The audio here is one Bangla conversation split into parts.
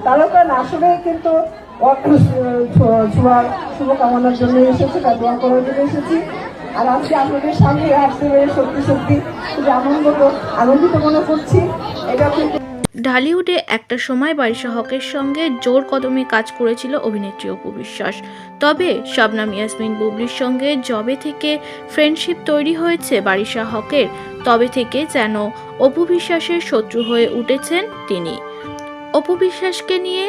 তাহলে আসলে কিন্তু শুভকামনার জন্য এসেছি, তার দোয়া করার জন্য এসেছি। আর আজকে আপনাদের সামনে আসতে পেরে সত্যি সত্যি খুবই আনন্দিত মনে করছি। এটা কিন্তু ঢালিউডে একটা সময় বারিশা হকের সঙ্গে জোর কদমে কাজ করেছিল অভিনেত্রী অপু বিশ্বাস। তবে শবনম ইয়াসমিন বুবলির সঙ্গে যবে থেকে ফ্রেন্ডশিপ তৈরি হয়েছে বারিশা হকের, তবে থেকে যেন অপু বিশ্বাসের শত্রু হয়ে উঠেছেন তিনি। অপু বিশ্বাসকে নিয়ে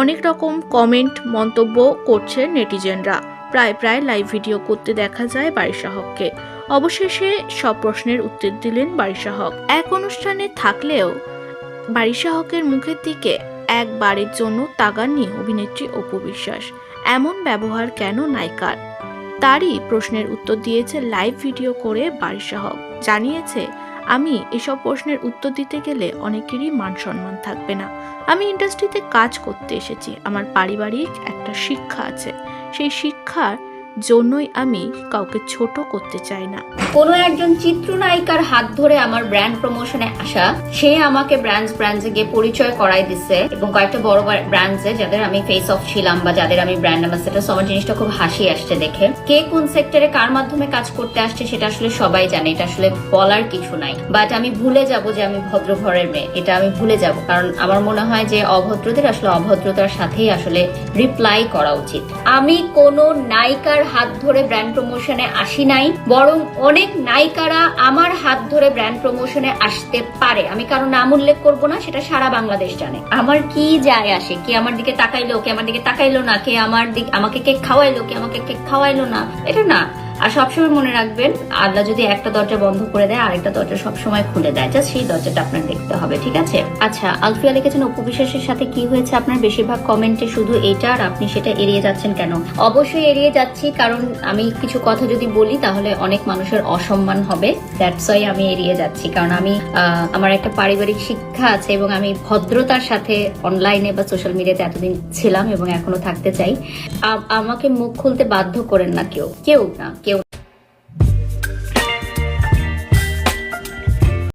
অনেক রকম কমেন্ট মন্তব্য করছে নেটিজেনরা। প্রায় লাইভ ভিডিও করতে দেখা যায় বারিশা হককে। অবশেষে সব প্রশ্নের উত্তর দিলেন বারিশা হক। এক অনুষ্ঠানে থাকলেও বারিশা হকের মুখের দিকে একবারের জন্য তাকাননি অভিনেত্রী অপু বিশ্বাস। এমন ব্যবহার কেন নায়িকার? তারই প্রশ্নের উত্তর দিয়েছে লাইভ ভিডিও করে বারিশা হক। জানিয়েছে, আমি এসব প্রশ্নের উত্তর দিতে গেলে অনেকেরই মান সম্মান থাকবে না। আমি ইন্ডাস্ট্রিতে কাজ করতে এসেছি, আমার পারিবারিক একটা শিক্ষা আছে, সেই শিক্ষার জন্যই আমি কাউকে ছোট করতে চাই না। কোনো একজন চিত্রনায়িকার হাত ধরে আমার ব্র্যান্ড প্রমোশনে আসা, সে আমাকে ব্র্যান্ডে গিয়ে পরিচয় করাই দিচ্ছে এবং কয়েকটা বড় ব্র্যান্ডসে যাদের আমি ফেস অফ ছিলাম বা যাদের আমি ব্র্যান্ড অ্যাম্বাসেডর। আমার জিনিসটা খুব হাসি আসছে দেখে। কে কোন সেক্টরে কার মাধ্যমে কাজ করতে আসছে সেটা আসলে সবাই জানে, এটা আসলে বলার কিছু নাই। বাট আমি ভুলে যাব যে আমি ভদ্র ঘরের মেয়ে, এটা আমি ভুলে যাব। কারণ আমার মনে হয় যে অভদ্রদের আসলে অভদ্রতার সাথেই আসলে রিপ্লাই করা উচিত। আমি কোনো নায়িকার হাত ধরে ব্র্যান্ড প্রমোশনে আসি নাই, বরং অনেক নায়িকারা আমার হাত ধরে ব্র্যান্ড প্রমোশনে আসতে পারে। আমি কারো নাম উল্লেখ করব না, সেটা সারা বাংলাদেশ জানে। আমার কি যায় আসে কে আমার দিকে তাকাইলো, কে আমার দিকে তাকাইলো না, কে আমাকে কেক খাওয়াইলো, কে আমাকে কেক খাওয়াইলো না, এটা না। আর সবসময় মনে রাখবেন, আল্লাহ যদি একটা দরজা বন্ধ করে দেয় আরেকটা দরজা সবসময় খুলে দেয়, জাস্ট সেই দরজাটা আপনার দেখতে হবে, ঠিক আছে? আচ্ছা, আলফিয়া লিখেছেন অপু বিশ্বাসের সাথে কি হয়েছে আপনার? বেশিরভাগ কমেন্টে শুধু এটা, আর আপনি সেটা এড়িয়ে যাচ্ছেন কেন? অবশ্যই এড়িয়ে যাচ্ছি, কারণ আমি কিছু কথা যদি বলি তাহলে অনেক মানুষের অসম্মান হবে, দ্যাটস ওয়াই আমি এড়িয়ে যাচ্ছি। কারণ আমি আমার একটা পারিবারিক শিক্ষা আছে এবং আমি ভদ্রতার সাথে অনলাইনে বা সোশ্যাল মিডিয়াতে এতদিন ছিলাম এবং এখনো থাকতে চাই। আমাকে মুখ খুলতে বাধ্য করেন না, কেউ না,